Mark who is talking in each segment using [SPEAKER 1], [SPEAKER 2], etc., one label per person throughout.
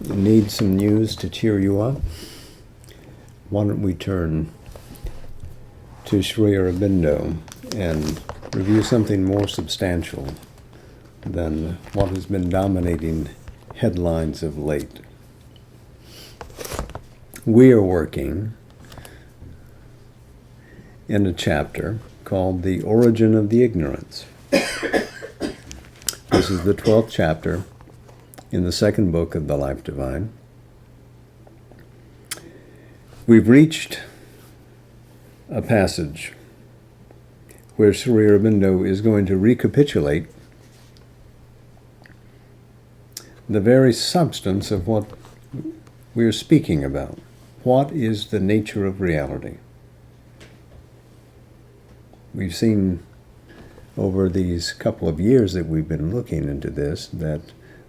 [SPEAKER 1] Need some news to cheer you up? Why don't we turn to Sri Aurobindo and review something more substantial than what has been dominating headlines of late. We are working in a chapter called The Origin of the Ignorance. This is the 12th chapter in the second book of the Life Divine. We've reached a passage where Sri Aurobindo is going to recapitulate the very substance of what we're speaking about. What is the nature of reality? We've seen over these couple of years that we've been looking into this, that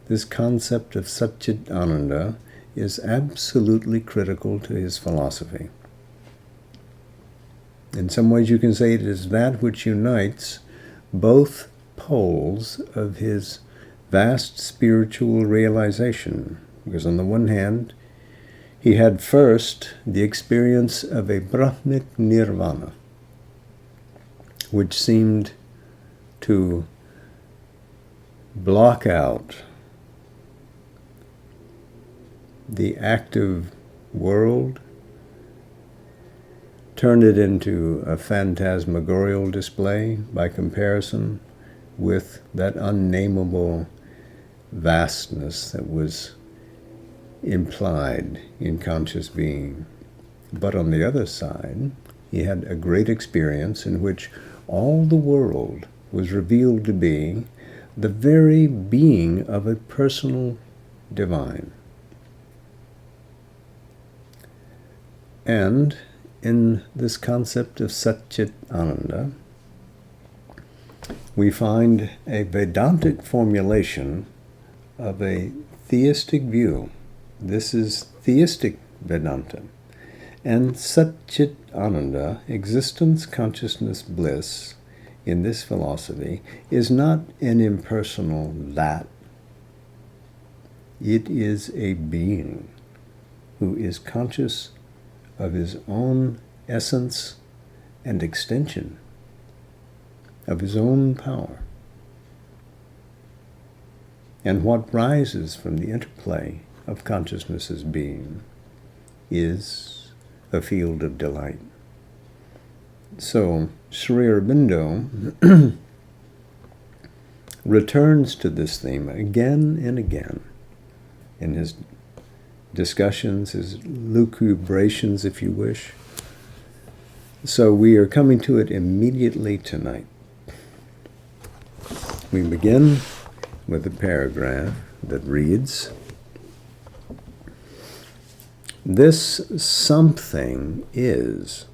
[SPEAKER 1] this concept of Satchitananda is absolutely critical to his philosophy. In some ways you can say it is that which unites both poles of his vast spiritual realization. Because on the one hand, he had first the experience of a Brahmic nirvana, which seemed to block out the active world, turn it into a phantasmagorial display by comparison with that unnameable vastness that was implied in conscious being. But on the other side, he had a great experience in which all the world was revealed to be the very being of a personal divine. And in this concept of Satchitananda, we find a Vedantic formulation of a theistic view. This is theistic Vedanta. And Satchitananda, existence, consciousness, bliss, in this philosophy, is not an impersonal that. It is a being who is conscious of his own essence and extension, of his own power. And what rises from the interplay of consciousness as being is a field of delight. So Sri Aurobindo returns to this theme again and again in his discussions, his lucubrations, if you wish. So we are coming to it immediately tonight. We begin with a paragraph that reads, "This something is,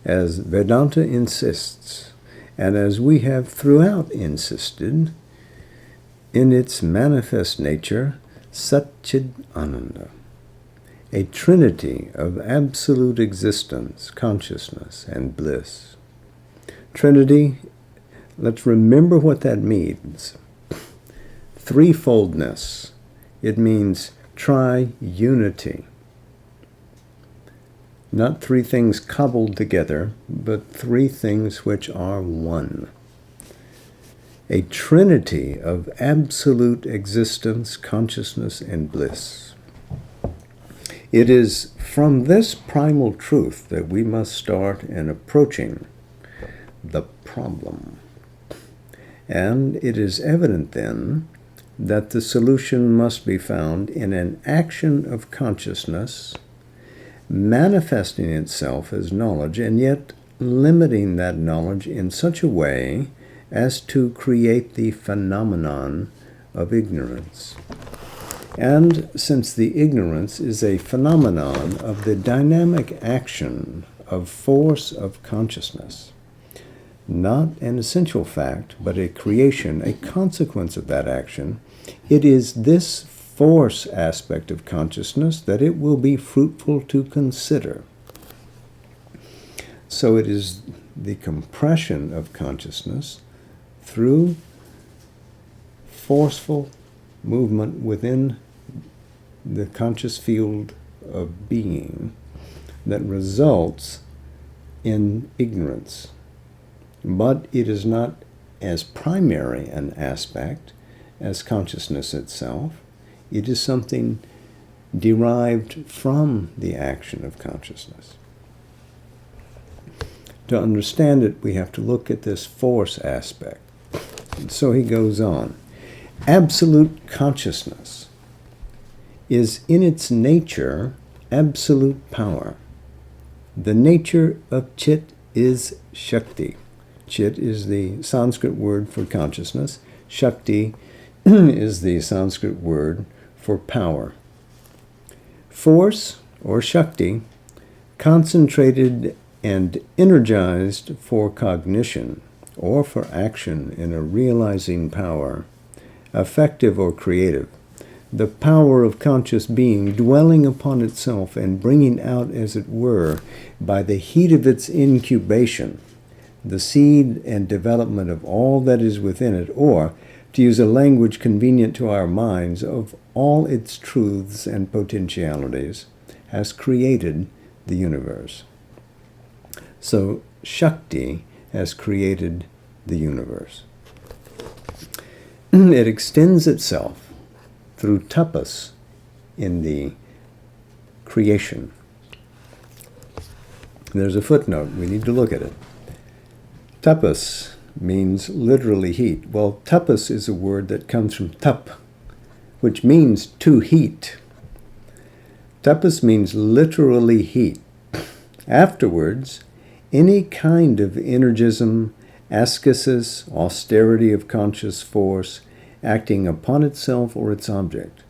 [SPEAKER 1] as Vedanta insists, and as we have throughout insisted, in its manifest nature, Satchitananda, a trinity of absolute existence, consciousness, and bliss." Trinity, let's remember what that means. Threefoldness. It means tri-unity. Not three things cobbled together, but three things which are one. A trinity of absolute existence, consciousness, and bliss. It is from this primal truth that we must start in approaching the problem. And it is evident then that the solution must be found in an action of consciousness manifesting itself as knowledge, and yet limiting that knowledge in such a way as to create the phenomenon of ignorance. And since the ignorance is a phenomenon of the dynamic action of force of consciousness, not an essential fact, but a creation, a consequence of that action, it is this force aspect of consciousness that it will be fruitful to consider. So it is the compression of consciousness through forceful movement within the conscious field of being that results in ignorance. But it is not as primary an aspect as consciousness itself. It is something derived from the action of consciousness. To understand it, we have to look at this force aspect. And so he goes on. Absolute consciousness is in its nature absolute power. The nature of Chit is Shakti. Chit is the Sanskrit word for consciousness. Shakti is the Sanskrit word for power. Force, or Shakti, concentrated and energized for cognition or for action in a realizing power, effective or creative. The power of conscious being dwelling upon itself and bringing out, as it were, by the heat of its incubation, the seed and development of all that is within it, or, to use a language convenient to our minds, of all its truths and potentialities, has created the universe. So, Shakti has created the universe. It extends itself through tapas in the creation. There's a footnote. We need to look at it. Tapas means literally heat. Well, tapas is a word that comes from tap, which means to heat. Tapas means literally heat. Afterwards, any kind of energism, ascesis, austerity of conscious force, acting upon itself or its object.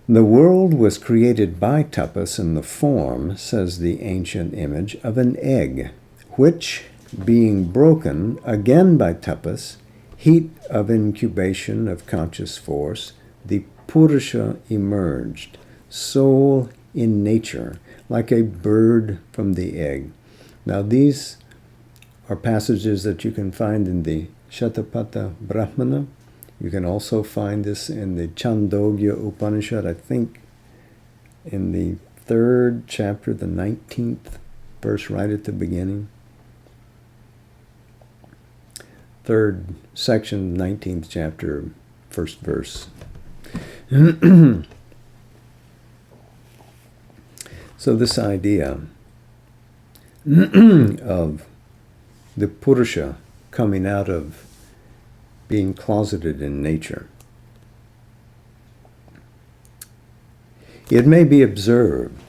[SPEAKER 1] The world was created by tapas in the form, says the ancient image, of an egg, which, being broken again by tapas, heat of incubation of conscious force, the Purusha emerged, soul in nature, like a bird from the egg. Now these are passages that you can find in the Shatapatha Brahmana. You can also find this in the Chandogya Upanishad, I think in the 3rd chapter, the 19th verse right at the beginning. 3rd section, 19th chapter, 1st verse. So this idea of the Purusha coming out of being closeted in nature. It may be observed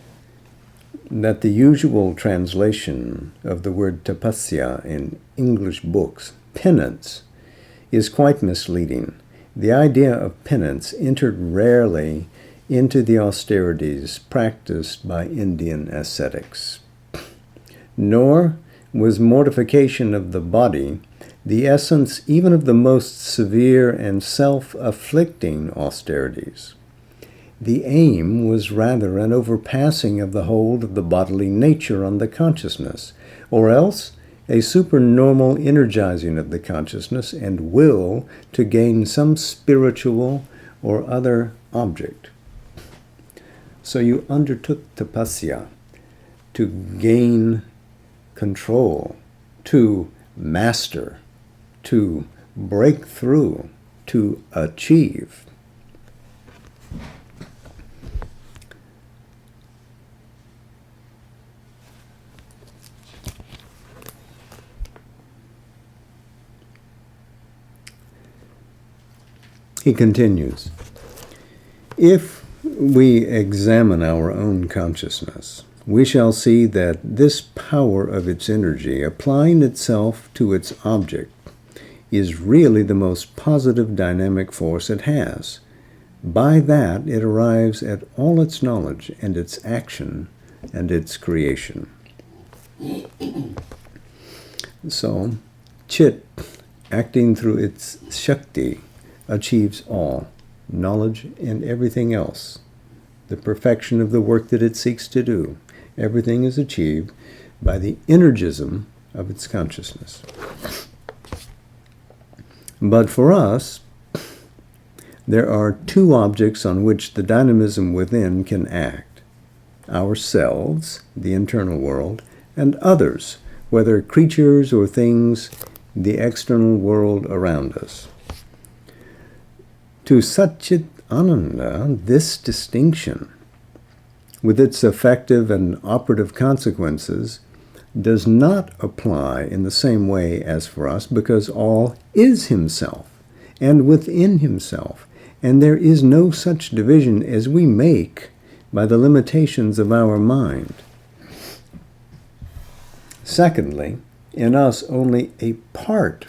[SPEAKER 1] that the usual translation of the word tapasya in English books, penance, is quite misleading. The idea of penance entered rarely into the austerities practiced by Indian ascetics. Nor was mortification of the body the essence even of the most severe and self-afflicting austerities. The aim was rather an overpassing of the hold of the bodily nature on the consciousness, or else a supernormal energizing of the consciousness and will to gain some spiritual or other object. So you undertook tapasya to gain control, to master, to break through, to achieve. He continues, if we examine our own consciousness, we shall see that this power of its energy, applying itself to its object, is really the most positive dynamic force it has. By that, it arrives at all its knowledge and its action and its creation. So, Chit, acting through its Shakti, achieves all, knowledge and everything else. The perfection of the work that it seeks to do. Everything is achieved by the energism of its consciousness. But for us, there are two objects on which the dynamism within can act: ourselves, the internal world, and others, whether creatures or things, the external world around us. To Satchit Ananda, this distinction, with its effective and operative consequences, does not apply in the same way as for us, because all is himself and within himself, and there is no such division as we make by the limitations of our mind. Secondly, in us only a part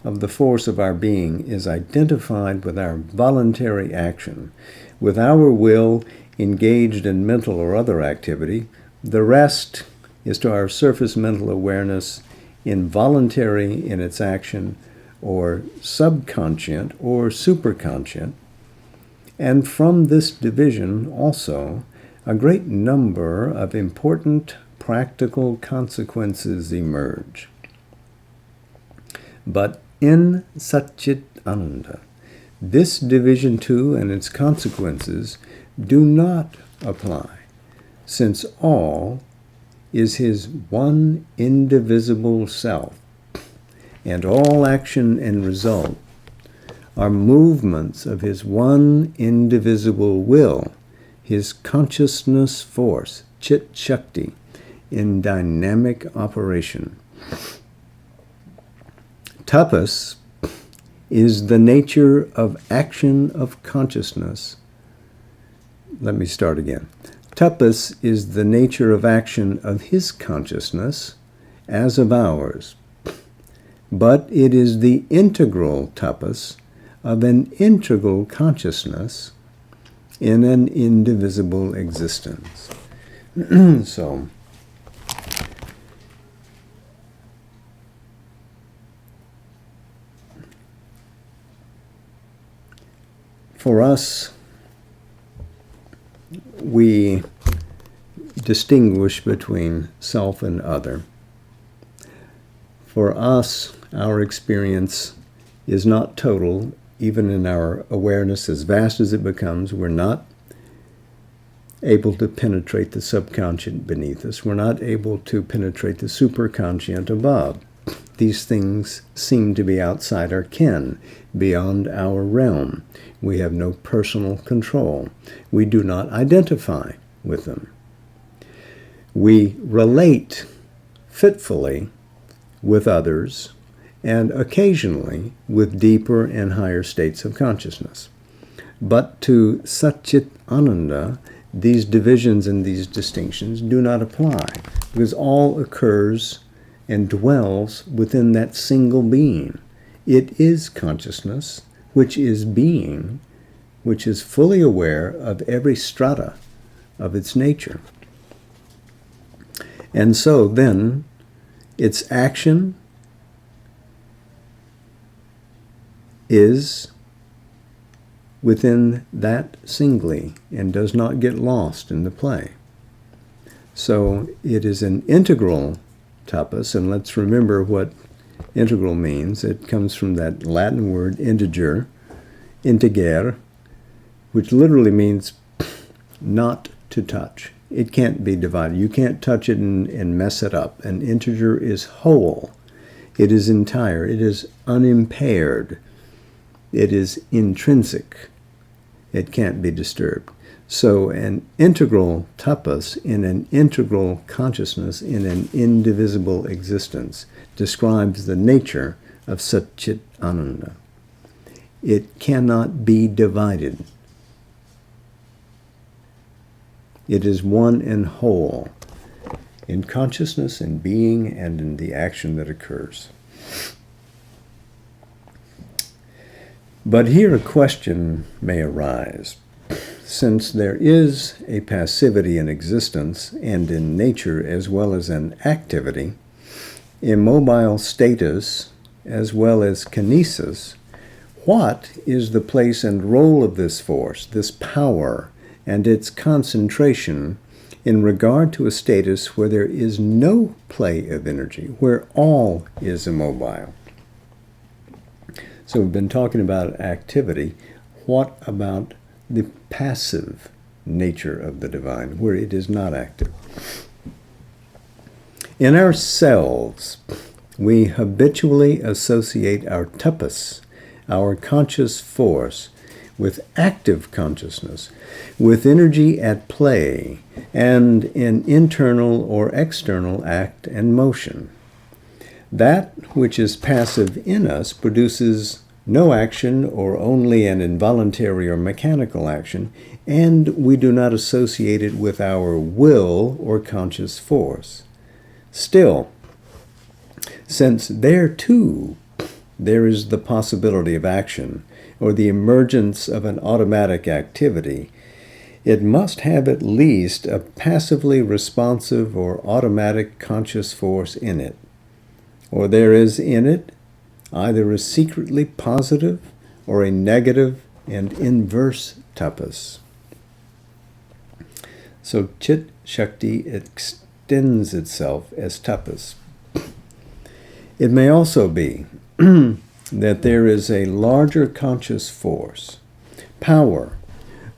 [SPEAKER 1] of the force of our being is identified with our voluntary action. With our will engaged in mental or other activity, the rest is to our surface mental awareness involuntary in its action, or subconscient or superconscient. And from this division also, a great number of important practical consequences emerge. But in Satchit Ananda, this division too and its consequences do not apply, since all is his one indivisible self, and all action and result are movements of his one indivisible will, his consciousness force, Chit Shakti, in dynamic operation. Tapas is the nature of action of consciousness. Let me start again. Tapas is the nature of action of his consciousness as of ours, but it is the integral tapas of an integral consciousness in an indivisible existence. So, for us, we distinguish between self and other. For us, our experience is not total. Even in our awareness, as vast as it becomes, we're not able to penetrate the subconscious beneath us. We're not able to penetrate the superconscious above. These things seem to be outside our ken, beyond our realm. We have no personal control. We do not identify with them. We relate fitfully with others, and occasionally with deeper and higher states of consciousness. But to Satchit Ananda, these divisions and these distinctions do not apply, because all occurs and dwells within that single being. It is consciousness, which is being, which is fully aware of every strata of its nature. And so then, its action is within that singly and does not get lost in the play. So it is an integral tapas, and let's remember what integral means. It comes from that Latin word integer, which literally means not to touch. It can't be divided. You can't touch it and mess it up. An integer is whole. It is entire. It is unimpaired. It is intrinsic. It can't be disturbed. So an integral tapas in an integral consciousness in an indivisible existence describes the nature of Satchit Ananda. It cannot be divided. It is one and whole in consciousness and being and in the action that occurs. But here a question may arise. Since there is a passivity in existence and in nature as well as an activity, immobile status as well as kinesis, what is the place and role of this force, this power, and its concentration in regard to a status where there is no play of energy, where all is immobile? So we've been talking about activity. what about the passive nature of the divine, where it is not active? In ourselves, we habitually associate our tapas, our conscious force, with active consciousness, with energy at play, and in internal or external act and motion. That which is passive in us produces no action or only an involuntary or mechanical action, and we do not associate it with our will or conscious force. Still, since there too there is the possibility of action or the emergence of an automatic activity, it must have at least a passively responsive or automatic conscious force in it, or there is in it either a secretly positive or a negative and inverse tapas. So Chit Shakti extends itself as tapas. It may also be that there is a larger conscious force, power,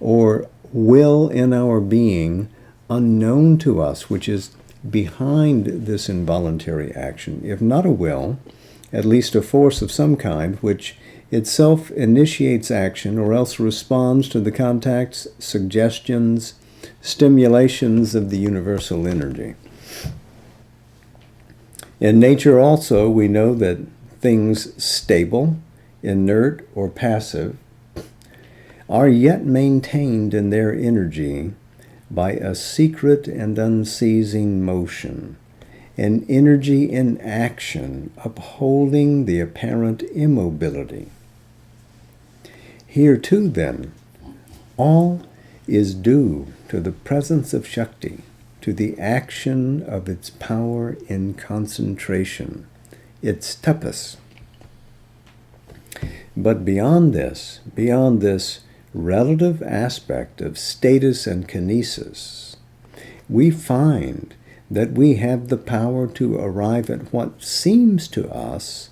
[SPEAKER 1] or will in our being unknown to us, which is behind this involuntary action. If not a will, at least a force of some kind, which itself initiates action or else responds to the contacts, suggestions, stimulations of the universal energy. In nature also, we know that things stable, inert, or passive are yet maintained in their energy by a secret and unceasing motion, an energy in action upholding the apparent immobility. Here too, then, all is due to the presence of Shakti, to the action of its power in concentration, its tapas. But beyond this relative aspect of status and kinesis, we find that we have the power to arrive at what seems to us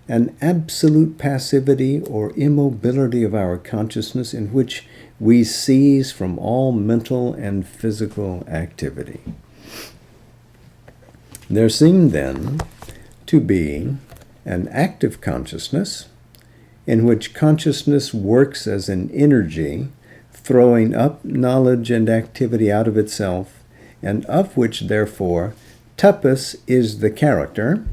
[SPEAKER 1] an absolute passivity or immobility of our consciousness in which we cease from all mental and physical activity. There seemed then to be an active consciousness in which consciousness works as an energy, throwing up knowledge and activity out of itself, and of which, therefore, tapas is the character,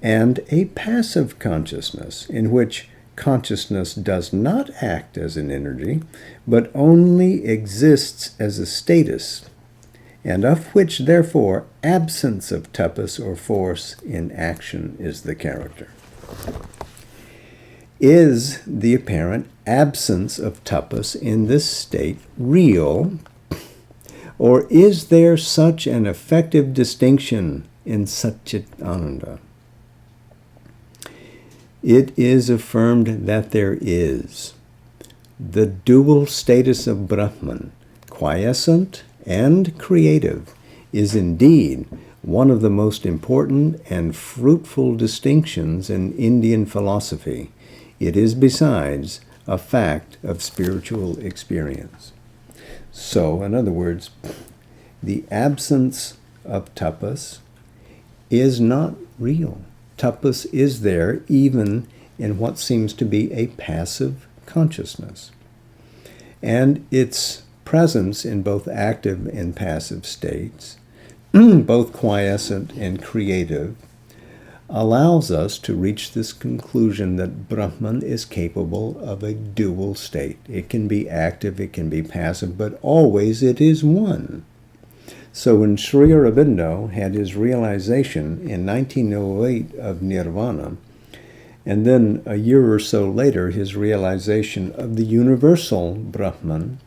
[SPEAKER 1] and a passive consciousness in which consciousness does not act as an energy, but only exists as a status, and of which, therefore, absence of tapas or force in action is the character. Is the apparent absence of tapas in this state real, or is there such an effective distinction in Satchitananda? It is affirmed that there is. The dual status of Brahman, quiescent and creative, is indeed one of the most important and fruitful distinctions in Indian philosophy. It is, besides, a fact of spiritual experience. So, in other words, the absence of tapas is not real. Tapas is there even in what seems to be a passive consciousness. And its presence in both active and passive states, both quiescent and creative, allows us to reach this conclusion that Brahman is capable of a dual state. It can be active, it can be passive, but always it is one. So when Sri Aurobindo had his realization in 1908 of Nirvana, and then a year or so later his realization of the universal Brahman,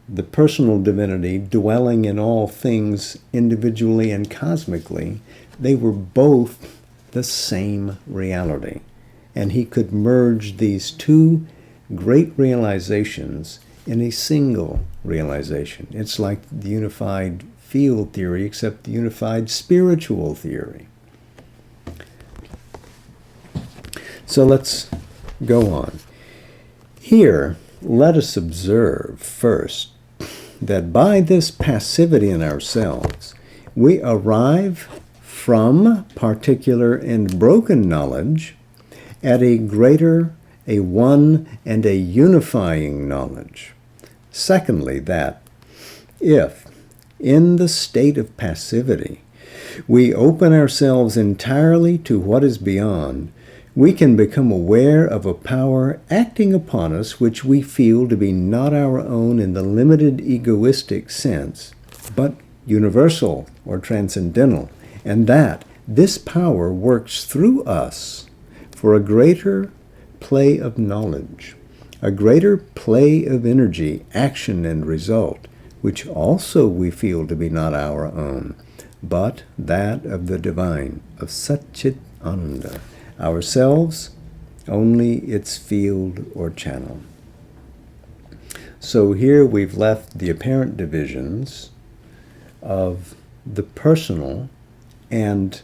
[SPEAKER 1] the personal divinity dwelling in all things individually and cosmically, they were both the same reality. And he could merge these two great realizations in a single realization. It's like the unified field theory, except the unified spiritual theory. So let's go on. Here, let us observe first that by this passivity in ourselves, we arrive from particular and broken knowledge at a greater, a one, and a unifying knowledge. Secondly, that if, in the state of passivity, we open ourselves entirely to what is beyond, we can become aware of a power acting upon us which we feel to be not our own in the limited egoistic sense, but universal or transcendental, and that this power works through us for a greater play of knowledge, a greater play of energy, action, and result, which also we feel to be not our own, but that of the divine, of Satchit-Ananda, ourselves only its field or channel. So here we've left the apparent divisions of the personal and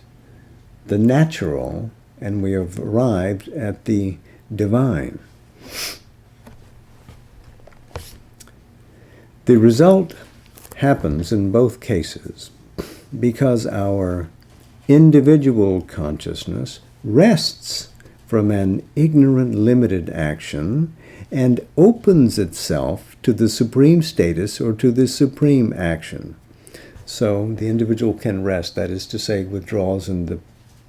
[SPEAKER 1] the natural, and we have arrived at the divine. The result happens in both cases because our individual consciousness rests from an ignorant, limited action and opens itself to the supreme status or to the supreme action. So the individual can rest, that is to say, withdraws in the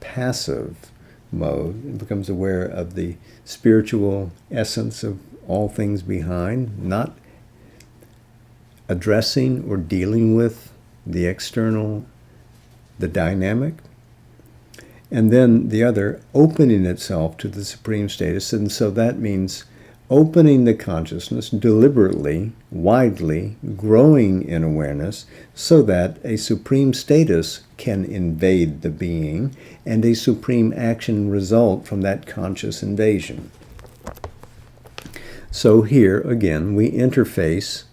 [SPEAKER 1] passive mode and becomes aware of the spiritual essence of all things behind, not addressing or dealing with the external, the dynamic. And then the other, opening itself to the supreme status. And so that means opening the consciousness deliberately, widely, growing in awareness, so that a supreme status can invade the being and a supreme action result from that conscious invasion. So here, again, we interface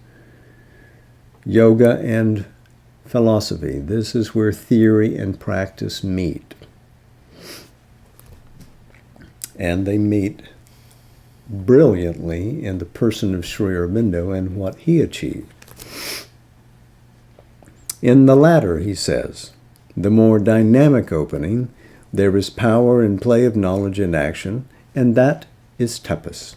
[SPEAKER 1] yoga and philosophy. This is where theory and practice meet. And they meet brilliantly in the person of Sri Aurobindo and what he achieved. In the latter, he says, the more dynamic opening, there is power in play of knowledge and action, and that is tapas.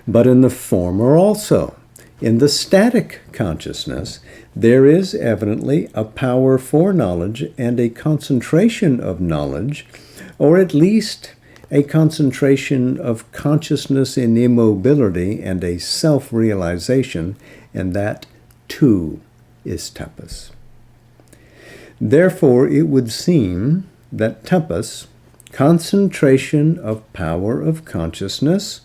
[SPEAKER 1] But in the former also, in the static consciousness, there is evidently a power for knowledge and a concentration of knowledge, or at least a concentration of consciousness in immobility and a self-realization, and that too is tapas. Therefore, it would seem that tapas, concentration of power of consciousness,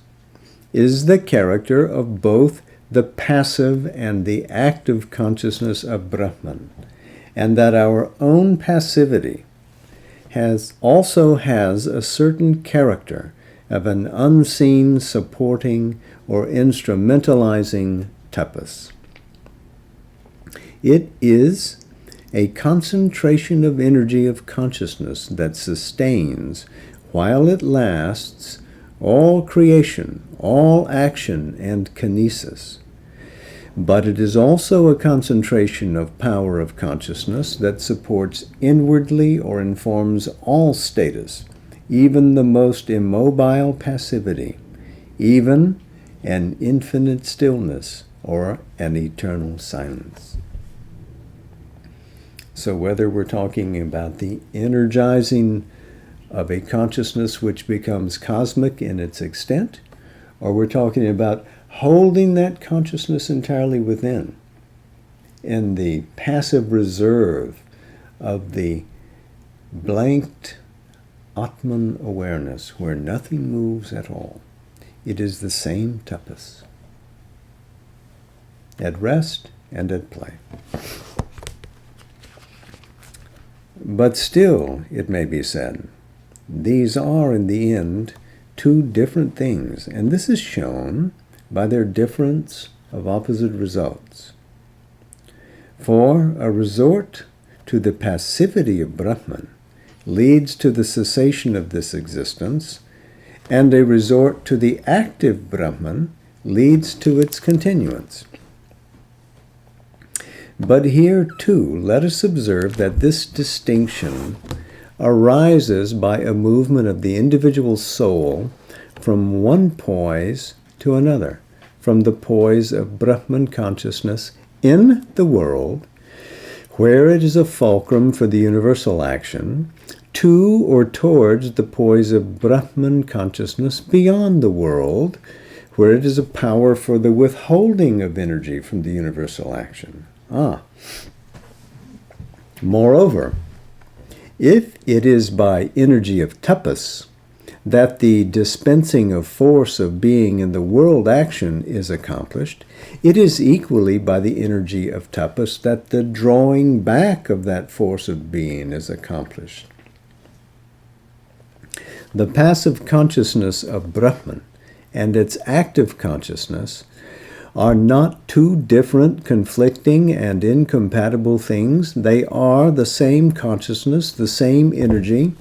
[SPEAKER 1] is the character of both the passive and the active consciousness of Brahman, and that our own passivity also has a certain character of an unseen, supporting, or instrumentalizing tapas. It is a concentration of energy of consciousness that sustains, while it lasts, all creation, all action, and kinesis. But it is also a concentration of power of consciousness that supports inwardly or informs all status, even the most immobile passivity, even an infinite stillness or an eternal silence. So whether we're talking about the energizing of a consciousness which becomes cosmic in its extent, or we're talking about holding that consciousness entirely within, in the passive reserve of the blanked Atman awareness, where nothing moves at all. It is the same tapas, at rest and at play. But still, it may be said, these are in the end two different things, and this is shown by their difference of opposite results. For a resort to the passivity of Brahman leads to the cessation of this existence, and a resort to the active Brahman leads to its continuance. But here, too, let us observe that this distinction arises by a movement of the individual soul from one poise to another, from the poise of Brahman consciousness in the world, where it is a fulcrum for the universal action, to or towards the poise of Brahman consciousness beyond the world, where it is a power for the withholding of energy from the universal action. Moreover, if it is by energy of tapas that the dispensing of force of being in the world action is accomplished, it is equally by the energy of tapas that the drawing back of that force of being is accomplished. The passive consciousness of Brahman and its active consciousness are not two different, conflicting, and incompatible things. They are the same consciousness, the same energy,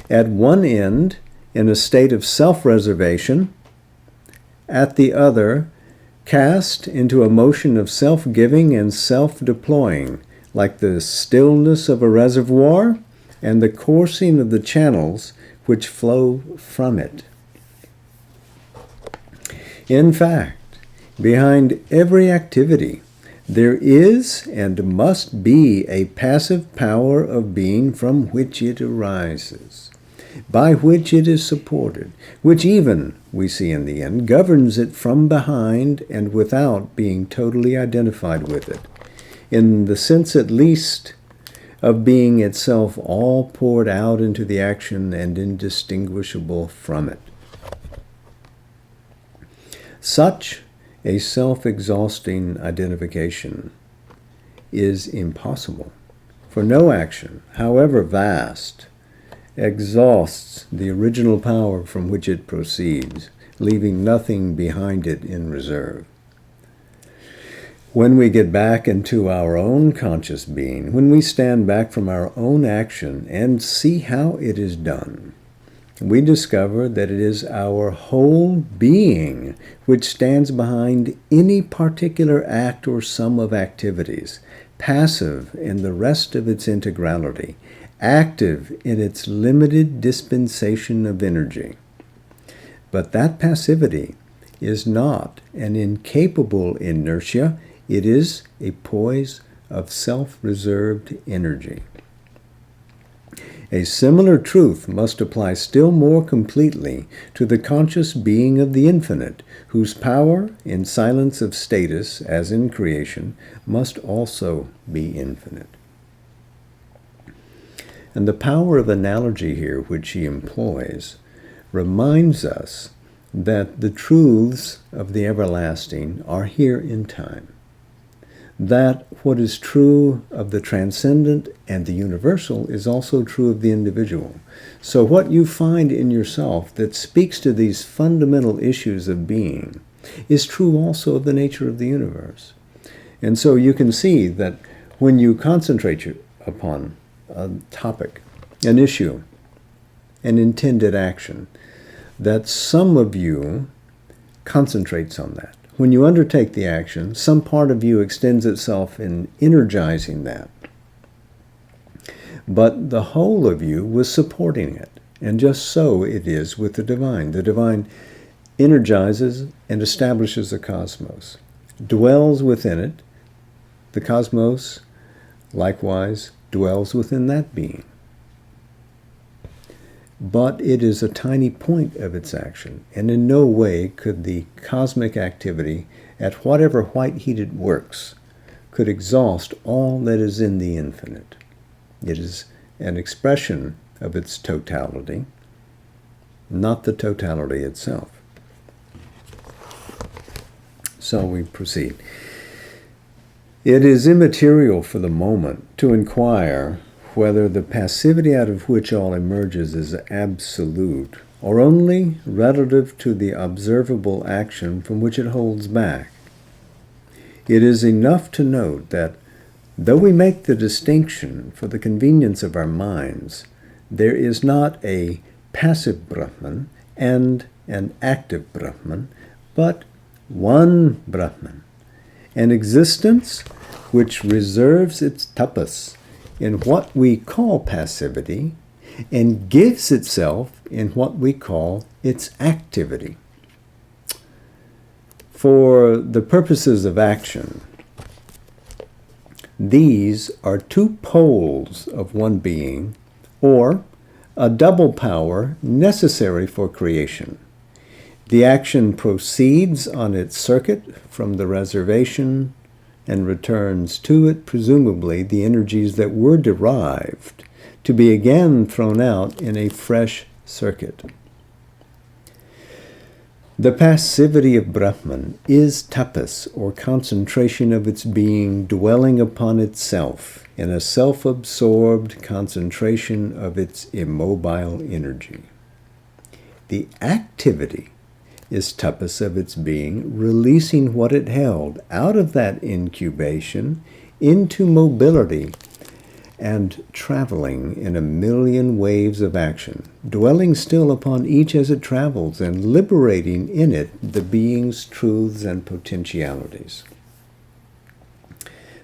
[SPEAKER 1] at one end in a state of self-reservation, at the other cast into a motion of self-giving and self-deploying, like the stillness of a reservoir and the coursing of the channels which flow from it. In fact, behind every activity, there is and must be a passive power of being from which it arises, by which it is supported, which even, we see in the end, governs it from behind and without being totally identified with it, in the sense at least of being itself all poured out into the action and indistinguishable from it. Such a self-exhausting identification is impossible, for no action, however vast, exhausts the original power from which it proceeds, leaving nothing behind it in reserve. When we get back into our own conscious being, when we stand back from our own action and see how it is done, we discover that it is our whole being which stands behind any particular act or sum of activities, passive in the rest of its integrality, active in its limited dispensation of energy. But that passivity is not an incapable inertia, it is a poise of self-reserved energy. A similar truth must apply still more completely to the conscious being of the infinite, whose power, in silence of status, as in creation, must also be infinite. And the power of analogy here, which he employs, reminds us that the truths of the everlasting are here in time, that what is true of the transcendent and the universal is also true of the individual. So what you find in yourself that speaks to these fundamental issues of being is true also of the nature of the universe. And so you can see that when you concentrate upon a topic, an issue, an intended action, that some of you concentrates on that. When you undertake the action, some part of you extends itself in energizing that. But the whole of you was supporting it. And just so it is with the divine. The divine energizes and establishes the cosmos, dwells within it. The cosmos, likewise, dwells within that being. But it is a tiny point of its action, and in no way could the cosmic activity, at whatever white-heat it works, could exhaust all that is in the infinite. It is an expression of its totality, not the totality itself. So we proceed. It is immaterial for the moment to inquire whether the passivity out of which all emerges is absolute, or only relative to the observable action from which it holds back. It is enough to note that, though we make the distinction for the convenience of our minds, there is not a passive Brahman and and active Brahman, but one Brahman, an existence which reserves its tapas in what we call passivity and gives itself in what we call its activity. For the purposes of action, these are two poles of one being, or a double power necessary for creation. The action proceeds on its circuit from the reservation and returns to it, presumably, the energies that were derived, to be again thrown out in a fresh circuit. The passivity of Brahman is tapas, or concentration of its being dwelling upon itself in a self-absorbed concentration of its immobile energy. The activity is tapas of its being releasing what it held out of that incubation into mobility and traveling in a million waves of action, dwelling still upon each as it travels and liberating in it the being's truths and potentialities.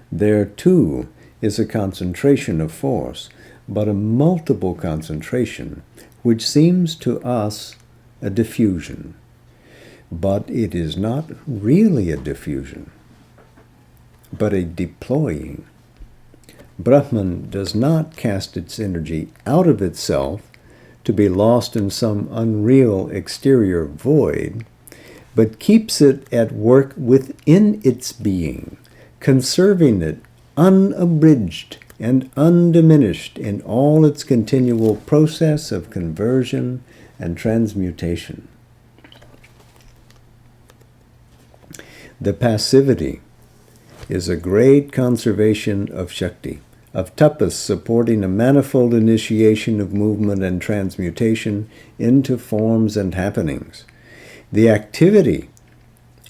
[SPEAKER 1] There, too, is a concentration of force, but a multiple concentration, which seems to us a diffusion. But it is not really a diffusion, but a deploying. Brahman does not cast its energy out of itself to be lost in some unreal exterior void, but keeps it at work within its being, conserving it unabridged and undiminished in all its continual process of conversion and transmutation. The passivity is a great conservation of Shakti, of tapas supporting a manifold initiation of movement and transmutation into forms and happenings. The activity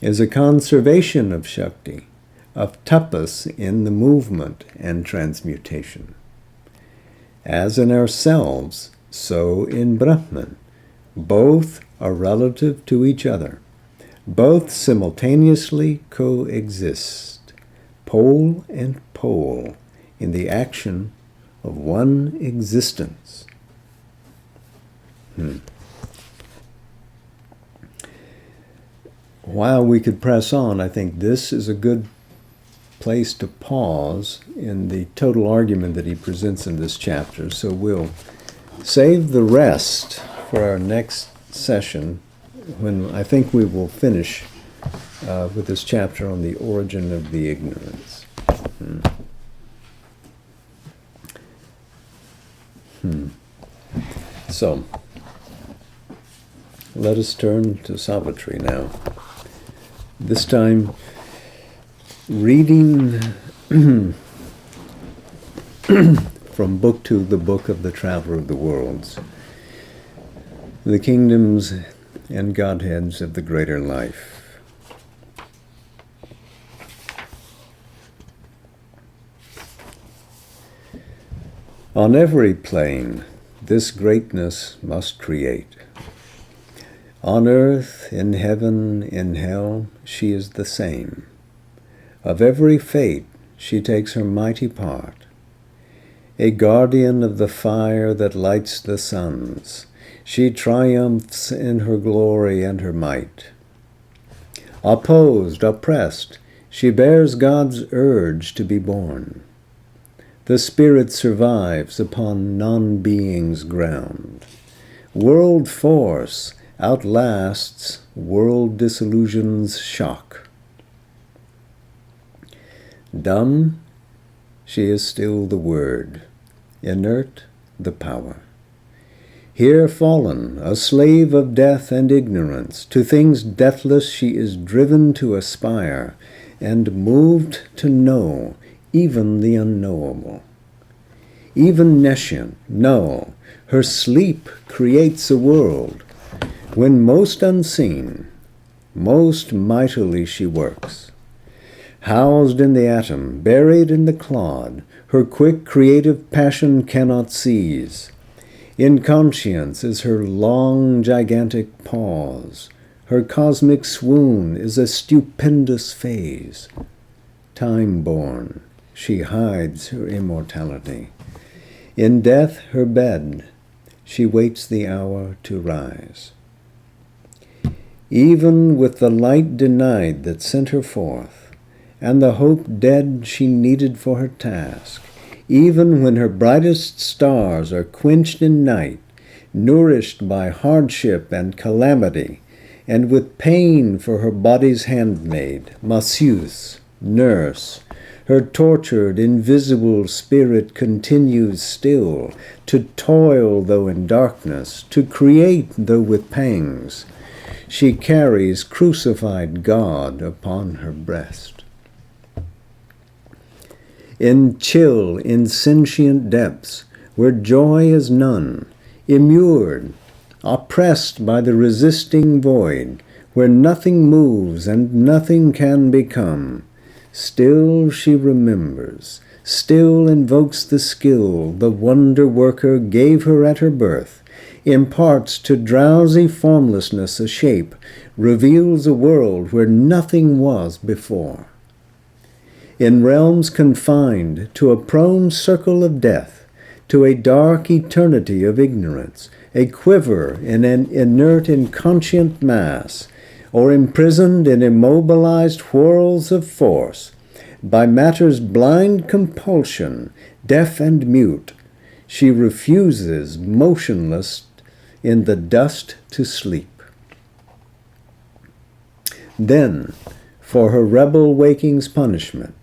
[SPEAKER 1] is a conservation of Shakti, of tapas in the movement and transmutation. As in ourselves, so in Brahman, both are relative to each other. Both simultaneously coexist, pole and pole, in the action of one existence. While we could press on, I think this is a good place to pause in the total argument that he presents in this chapter. So we'll save the rest for our next session, when I think we will finish with this chapter on the origin of the ignorance. So, let us turn to Savitri now. This time, reading from Book 2, the Book of the Traveler of the Worlds, the kingdoms and godheads of the greater life. On every plane, this greatness must create. On earth, in heaven, in hell, she is the same. Of every fate, she takes her mighty part. A guardian of the fire that lights the suns, she triumphs in her glory and her might. Opposed, oppressed, she bears God's urge to be born. The spirit survives upon non-being's ground. World force outlasts world disillusion's shock. Dumb, she is still the word, inert, the power. Here fallen, a slave of death and ignorance, to things deathless she is driven to aspire, and moved to know even the unknowable. Even nescient, no, her sleep creates a world. When most unseen, most mightily she works. Housed in the atom, buried in the clod, her quick creative passion cannot seize. Inconscience is her long, gigantic pause. Her cosmic swoon is a stupendous phase. Time-born, she hides her immortality. In death, her bed, she waits the hour to rise. Even with the light denied that sent her forth, and the hope dead she needed for her task, even when her brightest stars are quenched in night, nourished by hardship and calamity, and with pain for her body's handmaid, masseuse, nurse, her tortured, invisible spirit continues still to toil though in darkness, to create though with pangs. She carries crucified God upon her breast. In chill, insentient depths, where joy is none, immured, oppressed by the resisting void, where nothing moves and nothing can become, still she remembers, still invokes the skill the wonder-worker gave her at her birth, imparts to drowsy formlessness a shape, reveals a world where nothing was before. In realms confined to a prone circle of death, to a dark eternity of ignorance, a quiver in an inert inconscient mass, or imprisoned in immobilized whirls of force, by matter's blind compulsion, deaf and mute, she refuses, motionless, in the dust to sleep. Then, for her rebel waking's punishment,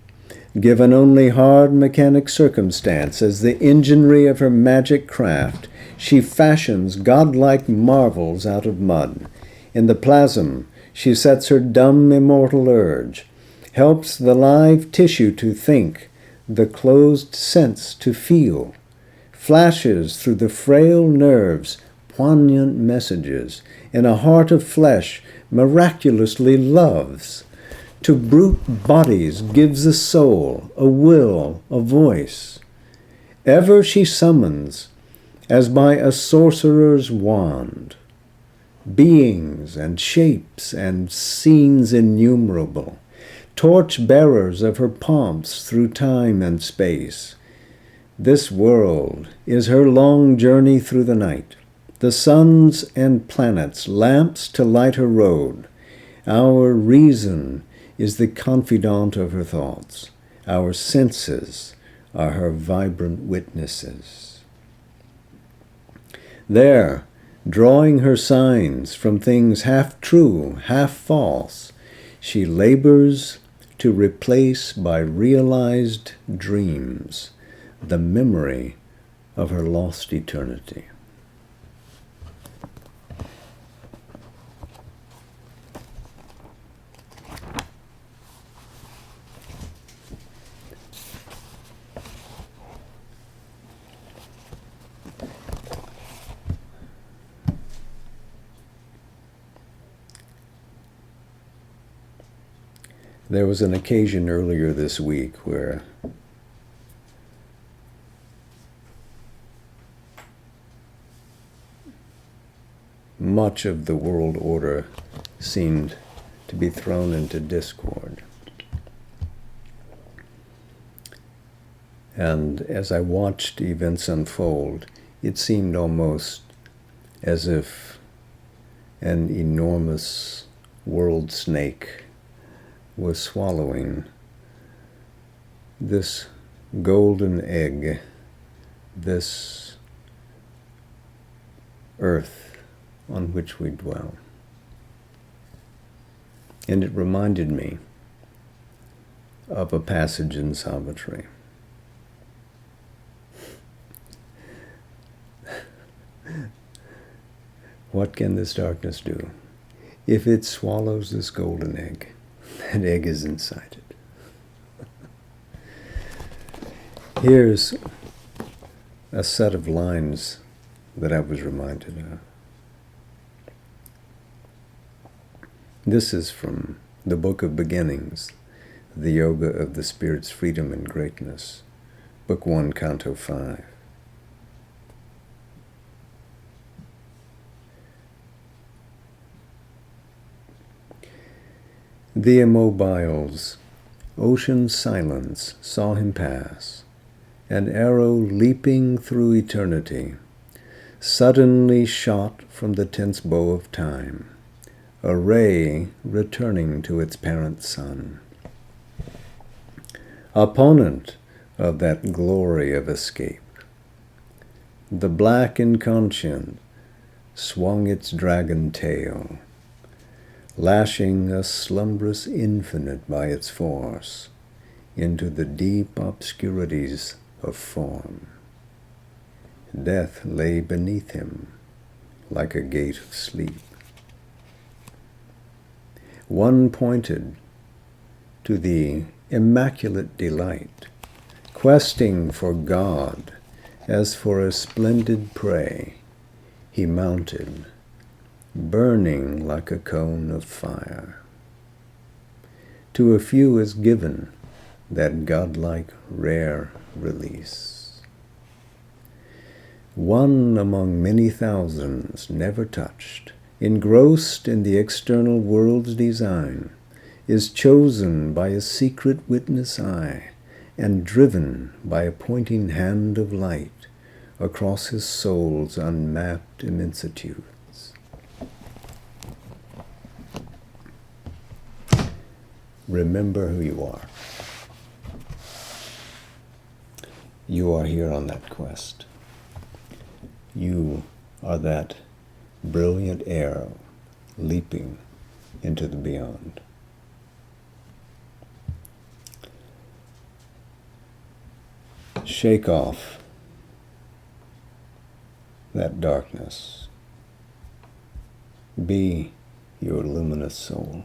[SPEAKER 1] given only hard mechanic circumstance as the enginery of her magic craft, she fashions godlike marvels out of mud. In the plasm, she sets her dumb immortal urge, helps the live tissue to think, the closed sense to feel, flashes through the frail nerves poignant messages, in a heart of flesh miraculously loves, to brute bodies gives a soul, a will, a voice. Ever she summons, as by a sorcerer's wand, beings and shapes and scenes innumerable, torch-bearers of her pomps through time and space. This world is her long journey through the night, the suns and planets, lamps to light her road. Our reason is the confidant of her thoughts. Our senses are her vibrant witnesses. There, drawing her signs from things half true, half false, she labors to replace by realized dreams the memory of her lost eternity. There was an occasion earlier this week where much of the world order seemed to be thrown into discord. And as I watched events unfold, it seemed almost as if an enormous world snake was swallowing this golden egg, this earth on which we dwell. And it reminded me of a passage in Savitri. What can this darkness do? If it swallows this golden egg, that egg is inside it. Here's a set of lines that I was reminded of. This is from the Book of Beginnings, the Yoga of the Spirit's Freedom and Greatness, Book 1, Canto 5. The immobiles, ocean silence, saw him pass, an arrow leaping through eternity, suddenly shot from the tense bow of time, a ray returning to its parent sun. Opponent of that glory of escape, the black inconscient swung its dragon tail, lashing a slumbrous infinite by its force into the deep obscurities of form. Death lay beneath him like a gate of sleep. One pointed to the immaculate delight, questing for God as for a splendid prey. He mounted, burning like a cone of fire. To a few is given that godlike rare release. One among many thousands never touched, engrossed in the external world's design, is chosen by a secret witness eye and driven by a pointing hand of light across his soul's unmapped immensitudes. Remember who you are. You are here on that quest. You are that brilliant arrow leaping into the beyond. Shake off that darkness. Be your luminous soul.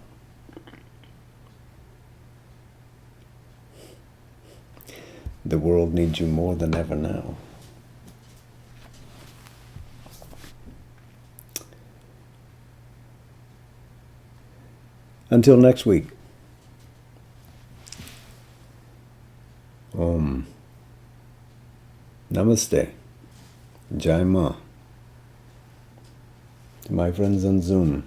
[SPEAKER 1] The world needs you more than ever now. Until next week. Om. Namaste. Jai Ma. To my friends on Zoom.